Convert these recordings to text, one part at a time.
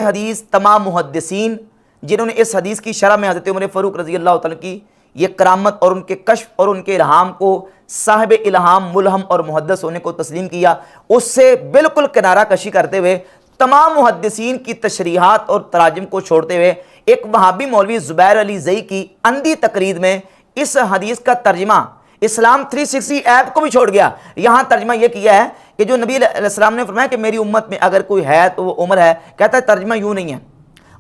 حدیث تمام محدثین جنہوں نے اس حدیث کی شرح میں حضرت عمر فاروق رضی اللہ تعالیٰ کی یہ کرامت اور ان کے کشف اور ان کے الہام کو صاحب الہام ملہم اور محدث ہونے کو تسلیم کیا، اس سے بالکل کنارہ کشی کرتے ہوئے تمام محدثین کی تشریحات اور تراجم کو چھوڑتے ہوئے ایک وہابی مولوی زبیر علی زئی کی اندھی تقریر میں اس حدیث کا ترجمہ اسلام 360 ایپ کو بھی چھوڑ گیا۔ یہاں ترجمہ یہ کیا ہے کہ جو نبی علیہ السلام نے فرمایا کہ میری امت میں اگر کوئی ہے تو وہ عمر ہے، کہتا ہے ترجمہ یوں نہیں ہے،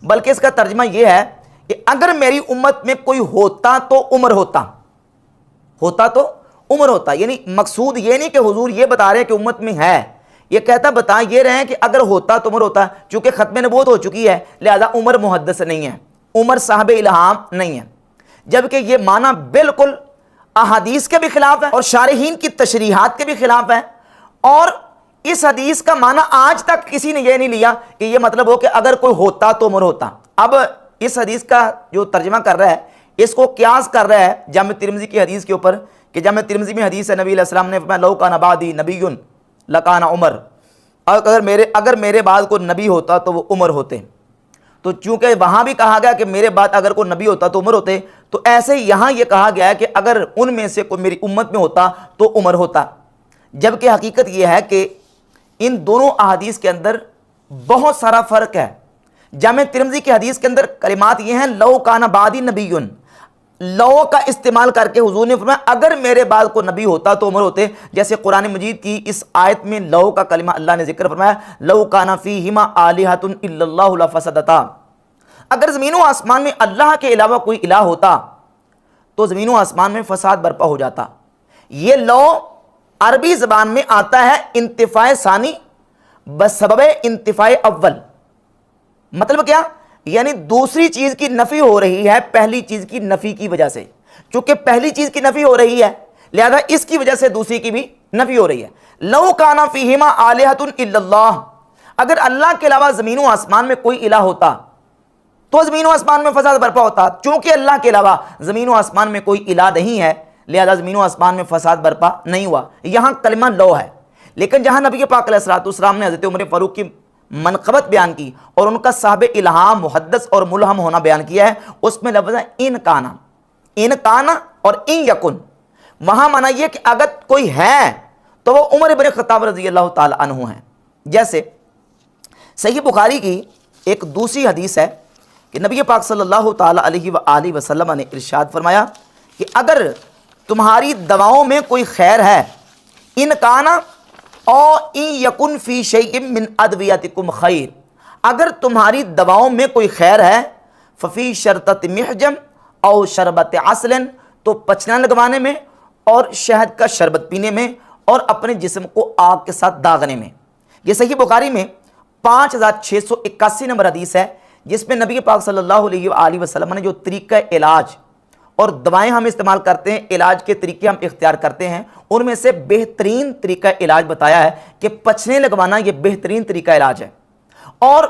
بلکہ اس کا ترجمہ یہ ہے کہ اگر میری امت میں کوئی ہوتا تو عمر ہوتا، ہوتا تو عمر ہوتا۔ یعنی مقصود یہ نہیں کہ حضور یہ بتا رہے ہیں کہ امت میں ہے، یہ کہتا بتا یہ رہے ہیں کہ اگر ہوتا تو عمر ہوتا، چونکہ ختم نبوت ہو چکی ہے لہذا عمر محدث نہیں ہے، عمر صاحب الہام نہیں ہے، جبکہ یہ معنی بالکل احادیث کے بھی خلاف ہے اور شارحین کی تشریحات کے بھی خلاف ہے، اور اس حدیث کا معنی آج تک کسی نے یہ نہیں لیا کہ یہ مطلب ہو کہ اگر کوئی ہوتا تو عمر ہوتا۔ اب اس حدیث کا جو ترجمہ کر رہا ہے اس کو قیاس کر رہا ہے جامع ترمذی کی حدیث کے اوپر کہ جامع ترمذی میں حدیث ہے نبی علیہ السلام نے فرمایا لو کان بعدی نبی لکان عمر، اگر میرے بعد کوئی نبی ہوتا تو وہ عمر ہوتے۔ تو چونکہ وہاں بھی کہا گیا کہ میرے بعد اگر کوئی نبی ہوتا تو عمر ہوتے، تو ایسے یہاں یہ کہا گیا ہے کہ اگر ان میں سے کوئی میری امت میں ہوتا تو عمر ہوتا، جبکہ حقیقت یہ ہے کہ ان دونوں احادیث کے اندر بہت سارا فرق ہے۔ جامع ترمذی کی حدیث کے اندر کلمات یہ ہیں لو کان بعدی نبی، لو کا استعمال کر کے حضور نے فرمایا اگر میرے بعد کوئی نبی ہوتا تو عمر ہوتے، جیسے قرآن مجید کی اس آیت میں لو کا کلمہ اللہ نے ذکر فرمایا لو کان فیہما آلہۃ الا اللہ لفسدتا، اگر زمین و آسمان میں اللہ کے علاوہ کوئی الہ ہوتا تو زمین و آسمان میں فساد برپا ہو جاتا۔ یہ لو عربی زبان میں آتا ہے انتفاع ثانی بسبب انتفاع اول، مطلب کیا؟ یعنی دوسری چیز کی نفی ہو رہی ہے پہلی چیز کی نفی کی وجہ سے، چونکہ پہلی چیز کی نفی ہو رہی ہے لہذا اس کی وجہ سے دوسری کی بھی نفی ہو رہی ہے۔ لو کان فیہما آلہۃ الا اللہ، اگر اللہ کے علاوہ زمین و آسمان میں کوئی الہ ہوتا تو زمین و آسمان میں فساد برپا ہوتا، چونکہ اللہ کے علاوہ زمین و آسمان میں کوئی الہ نہیں ہے لہذا زمین و آسمان میں فساد برپا نہیں ہوا۔ یہاں کلمہ لو ہے، لیکن جہاں نبی پاک علیہ الصلوۃ والسلام نے حضرت عمر فاروق کی منقبت بیان کی اور ان کا صاحب الہام محدث اور ملہم ہونا بیان کیا ہے، اس میں لفظ ہے ان کانا اور ان یکن، وہاں معنی یہ کہ اگر کوئی ہے تو وہ عمر بن خطاب رضی اللہ تعالی عنہ ہیں۔ جیسے صحیح بخاری کی ایک دوسری حدیث ہے کہ نبی پاک صلی اللہ تعالی علیہ وآلہ وسلم نے ارشاد فرمایا کہ اگر تمہاری دواؤں میں کوئی خیر ہے، ان کانا او ان یکن فی شیء من ادویتکم خیر، اگر تمہاری دواؤں میں کوئی خیر ہے ففی شرطت محجم او شربت عسل، تو پچنا لگوانے میں اور شہد کا شربت پینے میں اور اپنے جسم کو آگ کے ساتھ داغنے میں۔ یہ صحیح بخاری میں 5681 نمبر حدیث ہے جس میں نبی پاک صلی اللہ علیہ وآلہ وسلم نے جو طریقہ علاج اور دوائیں ہم استعمال کرتے ہیں، علاج کے طریقے ہم اختیار کرتے ہیں، ان میں سے بہترین طریقہ علاج بتایا ہے کہ پچنے لگوانا یہ بہترین طریقہ علاج ہے، اور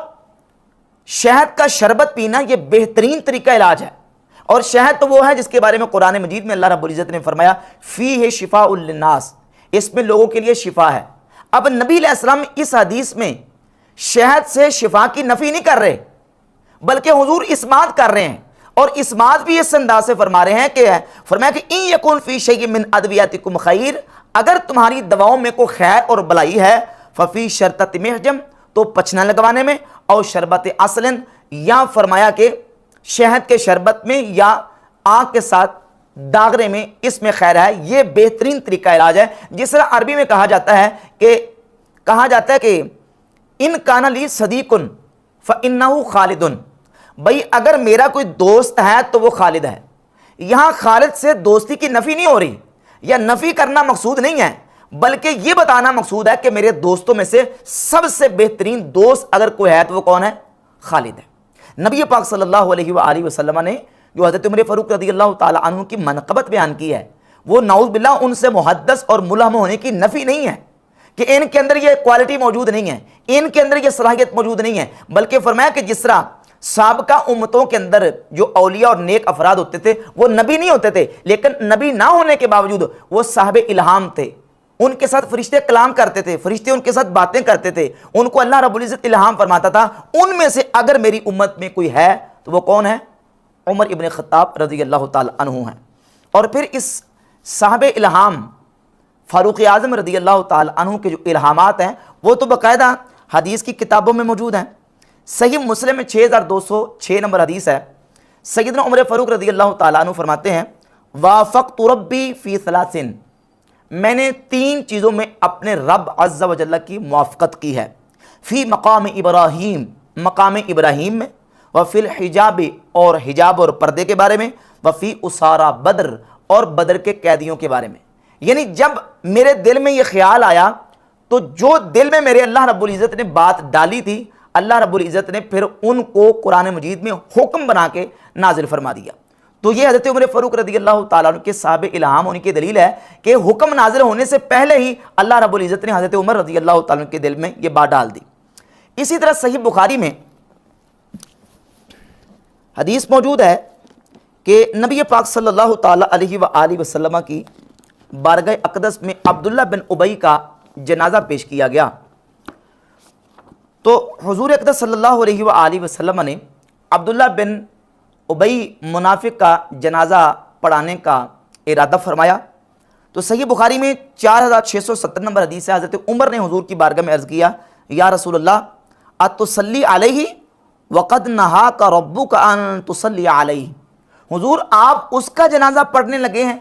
شہد کا شربت پینا یہ بہترین طریقہ علاج ہے۔ اور شہد تو وہ ہے جس کے بارے میں قرآن مجید میں اللہ رب العزت نے فرمایا فیہ شفاء للناس، اس میں لوگوں کے لیے شفا ہے۔ اب نبی علیہ السلام اس حدیث میں شہد سے شفا کی نفی نہیں کر رہے بلکہ حضور اثبات کر رہے ہیں، اور اثبات بھی اس انداز سے فرما رہے ہیں کہ فرمایا کہ ان یکن فی شیء من ادویتکم خیر، اگر تمہاری دواؤں میں کوئی خیر اور بلائی ہے ففی شرطت محجم، تو پچنا لگوانے میں، اور شربت عسل، یا فرمایا کہ شہد کے شربت میں یا آگ کے ساتھ داغنے میں، اس میں خیر ہے۔ یہ بہترین طریقہ علاج ہے، جس طرح عربی میں کہا جاتا ہے کہ ان کان لی صدیق فانہ خالد، بھئی اگر میرا کوئی دوست ہے تو وہ خالد ہے۔ یہاں خالد سے دوستی کی نفی نہیں ہو رہی، یا نفی کرنا مقصود نہیں ہے بلکہ یہ بتانا مقصود ہے کہ میرے دوستوں میں سے سب سے بہترین دوست اگر کوئی ہے تو وہ کون ہے؟ خالد ہے۔ نبی پاک صلی اللہ علیہ وآلہ وسلم نے جو حضرت عمر فاروق رضی اللہ تعالی عنہ کی منقبت بیان کی ہے، وہ نعوذ باللہ ان سے محدث اور ملہم ہونے کی نفی نہیں ہے کہ ان کے اندر یہ کوالٹی موجود نہیں ہے، ان کے اندر یہ صلاحیت موجود نہیں ہے، بلکہ فرمایا کہ جس طرح سابقہ امتوں کے اندر جو اولیاء اور نیک افراد ہوتے تھے وہ نبی نہیں ہوتے تھے، لیکن نبی نہ ہونے کے باوجود وہ صاحب الہام تھے، ان کے ساتھ فرشتے کلام کرتے تھے، فرشتے ان کے ساتھ باتیں کرتے تھے، ان کو اللہ رب العزت الہام فرماتا تھا، ان میں سے اگر میری امت میں کوئی ہے تو وہ کون ہے؟ عمر ابن خطاب رضی اللہ تعالی عنہ ہیں۔ اور پھر اس صاحب الہام فاروق اعظم رضی اللہ تعالی عنہ کے جو الہامات ہیں وہ تو باقاعدہ حدیث کی کتابوں میں موجود ہیں۔ صحیح مسلم میں 6206 نمبر حدیث ہے، سیدنا عمر فاروق رضی اللہ تعالیٰ عنہ فرماتے ہیں وافقت ربی فی ثلاثن، میں نے 3 چیزوں میں اپنے رب عز و جل کی موافقت کی ہے، فی مقام ابراہیم، مقام ابراہیم میں، وفی الحجاب، اور حجاب اور پردے کے بارے میں، وفی اسارہ بدر، اور بدر کے قیدیوں کے بارے میں۔ یعنی جب میرے دل میں یہ خیال آیا تو جو دل میں میرے اللہ رب العزت نے بات ڈالی تھی، اللہ رب العزت نے پھر ان کو قرآن مجید میں حکم بنا کے نازل فرما دیا۔ تو یہ حضرت عمر فاروق رضی اللہ تعالیٰ عنہ کے صاحب الہام ہونے کی دلیل ہے کہ حکم نازل ہونے سے پہلے ہی اللہ رب العزت نے حضرت عمر رضی اللہ تعالیٰ عنہ کے دل میں یہ بات ڈال دی۔ اسی طرح صحیح بخاری میں حدیث موجود ہے کہ نبی پاک صلی اللہ تعالیٰ علیہ وآلہ وسلم کی بارگاہ اقدس میں عبداللہ بن ابی کا جنازہ پیش کیا گیا، تو حضور اقدس صلی اللہ علیہ وآلہ وسلم نے عبداللہ بن ابی منافق کا جنازہ پڑھانے کا ارادہ فرمایا۔ تو صحیح بخاری میں 4670 نمبر حدیث ہے، حضرت عمر نے حضور کی بارگاہ میں عرض کیا یا رسول اللہ اتصلی علیہ وقد نہاک ربک ان تصلی علیہ، حضور آپ اس کا جنازہ پڑھنے لگے ہیں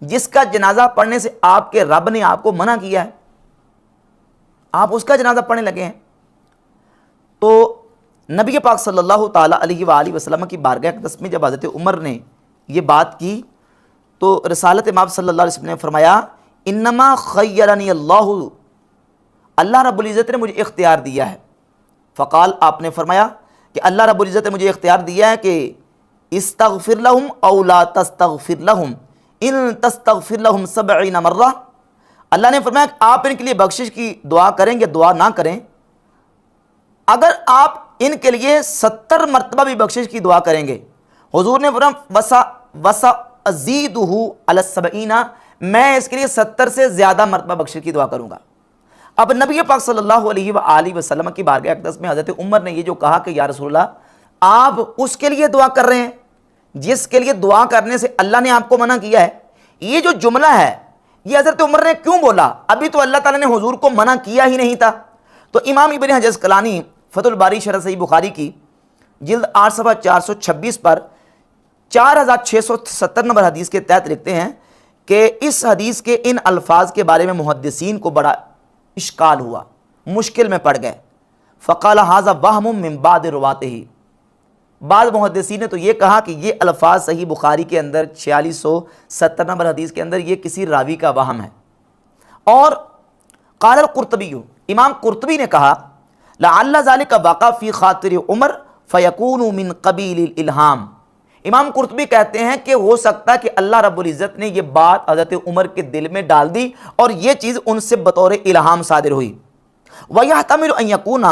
جس کا جنازہ پڑھنے سے آپ کے رب نے آپ کو منع کیا ہے، آپ اس کا جنازہ پڑھنے لگے ہیں۔ تو نبی پاک صلی اللہ تعالیٰ علیہ وآلہ وسلم کی بارگاہ اقدس میں جب حضرت عمر نے یہ بات کی تو رسالت مآب صلی اللہ علیہ وسلم نے فرمایا انما خیرنی اللہ، اللہ رب العزت نے مجھے اختیار دیا ہے۔ فقال، آپ نے فرمایا کہ اللہ رب العزت نے مجھے اختیار دیا ہے کہ استغفر لہم او لا تستغفر لہم ان تستغفر لہم 70 مرہ، اللہ نے فرمایا کہ آپ ان کے لیے بخشش کی دعا کریں گے، دعا نہ کریں، اگر آپ ان کے لیے 70 مرتبہ بھی بخشش کی دعا کریں گے، حضور نے فرمایا وسا ازیدہ علی 70، میں اس کے لیے 70 سے زیادہ مرتبہ بخشش کی دعا کروں گا۔ اب نبی پاک صلی اللہ علیہ وآلہ وسلم کی بارگاہ اقدس میں حضرت عمر نے یہ جو کہا کہ یا رسول اللہ آپ اس کے لیے دعا کر رہے ہیں جس کے لیے دعا کرنے سے اللہ نے آپ کو منع کیا ہے، یہ جو جملہ ہے یہ حضرت عمر نے کیوں بولا؟ ابھی تو اللہ تعالیٰ نے حضور کو منع کیا ہی نہیں تھا۔ تو امام ابن حجر اسقلانی فتح الباری شرح صحیح بخاری کی جلد 8 صفحہ 426 پر 4670 نمبر حدیث کے تحت لکھتے ہیں کہ اس حدیث کے ان الفاظ کے بارے میں محدثین کو بڑا اشکال ہوا، مشکل میں پڑ گئے۔ فقال ھذا وہم من بعض رواته، بعض محدثین نے تو یہ کہا کہ یہ الفاظ صحیح بخاری کے اندر 4670 نمبر حدیث کے اندر یہ کسی راوی کا وہم ہے۔ اور قال القرطبی، امام قرطبی نے کہا لعل ذلك وقع فی خاطر عمر فیکون من قبیل الالہام، امام قرطبی کہتے ہیں کہ ہو سکتا ہے کہ اللہ رب العزت نے یہ بات حضرت عمر کے دل میں ڈال دی اور یہ چیز ان سے بطور الہام صادر ہوئی۔ وَيَحْتَمِلُ أَن يَكُونَ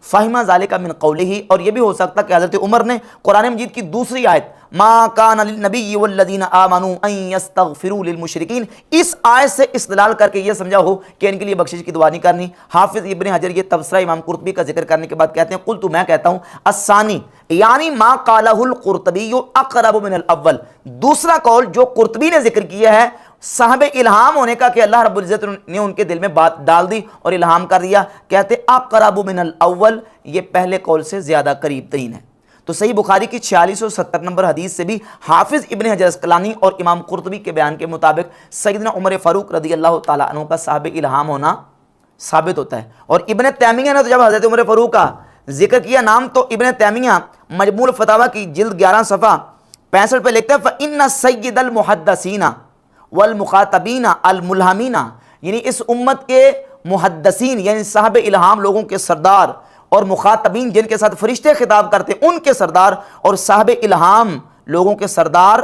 فَهِمَ ذَلِكَ مِنْ قَوْلِهِ، اور یہ بھی ہو سکتا کہ حضرت عمر نے قرآن مجید کی دوسری آیت مَا كَانَ لِلنَّبِيِّ وَالَّذِينَ آمَنُوا أَن يَسْتَغْفِرُوا لِلْمُشْرِكِينَ، اس آیت سے استدلال کر کے یہ سمجھا ہو کہ ان کے لیے بخشش کی دعا نہیں کرنی۔ حافظ ابن حجر یہ تبصرہ امام قرطبی کا ذکر کرنے کے بعد کہتے ہیں قلت، میں کہتا ہوں الثانی یعنی ما قالہ القرطبی اقرب من الاول، دوسرا قول جو قرطبی نے ذکر کیا ہے صاحب الہام ہونے کا کہ اللہ رب العزت نے ان کے دل میں بات ڈال دی اور الہام کر دیا، کہتے اقرب من الاول، یہ پہلے قول سے زیادہ قریب ترین ہے۔ تو صحیح بخاری کی 4670 نمبر حدیث سے بھی حافظ ابن حجر اسقلانی اور امام قرطبی کے بیان کے مطابق سیدنا عمر فاروق رضی اللہ تعالیٰ عنہ کا صاحب الہام ہونا ثابت ہوتا ہے۔ اور ابن تیمیہ نے تو جب حضرت عمر فاروق کا ذکر کیا نام تو ابن تیمیہ مجموع الفتاوی کی جلد 11 صفحہ 65 پہ لکھتے ہیں فَإِنَّ سَيِّدَ الْمُحَدَّثِينَ والمخاطبین الملہمین، یعنی اس امت کے محدثین یعنی صاحب الہام لوگوں کے سردار اور مخاطبین جن کے ساتھ فرشتے خطاب کرتے ان کے سردار اور صاحب الہام لوگوں کے سردار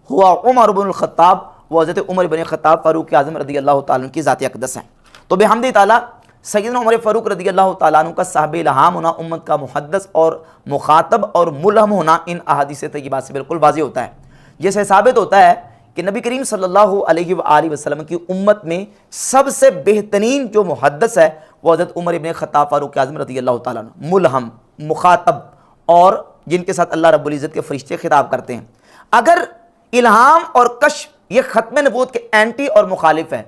ہوا عمر بن الخطاب، وہ حضرت عمر بن خطاب فاروق اعظم رضی اللہ تعالیٰ عنہ کی ذات اقدس ہیں۔ تو بحمد تعالیٰ سیدنا عمر فاروق رضی اللہ تعالیٰ عنہ کا صاحب الہام ہونا امت کا محدث اور مخاطب اور ملہم ہونا ان احادیث طیبات سے بالکل واضح ہوتا ہے، جیسے ثابت ہوتا ہے کہ نبی کریم صلی اللہ علیہ وآلہ وسلم کی امت میں سب سے بہترین جو محدث ہے وہ حضرت عمر ابن خطاب فاروق اعظم رضی اللہ تعالیٰ عنہ، ملہم، مخاطب، اور جن کے ساتھ اللہ رب العزت کے فرشتے خطاب کرتے ہیں۔ اگر الہام اور کشف یہ ختم نبوت کے اینٹی اور مخالف ہیں،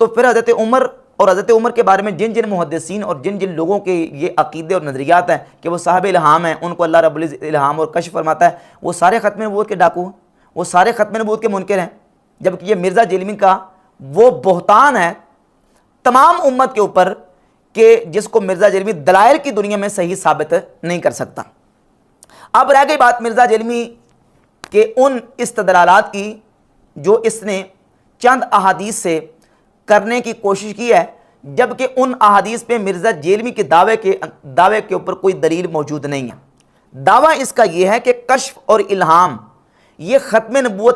تو پھر حضرت عمر اور حضرت عمر کے بارے میں جن جن محدثین اور جن جن لوگوں کے یہ عقیدے اور نظریات ہیں کہ وہ صاحب الہام ہیں، ان کو اللہ رب العزت الہام اور کشف فرماتا ہے، وہ سارے ختم نبوت کے ڈاکو ہیں، وہ سارے ختم نبوت کے منکر ہیں۔ جبکہ یہ مرزا جیلمی کا وہ بہتان ہے تمام امت کے اوپر کہ جس کو مرزا جیلمی دلائل کی دنیا میں صحیح ثابت نہیں کر سکتا۔ اب رہ گئی بات مرزا جیلمی کے ان استدلالات کی جو اس نے چند احادیث سے کرنے کی کوشش کی ہے، جبکہ ان احادیث پہ مرزا جیلمی کے دعوے کے اوپر کوئی دلیل موجود نہیں ہے۔ دعویٰ اس کا یہ ہے کہ کشف اور الہام یہ ختم نبوت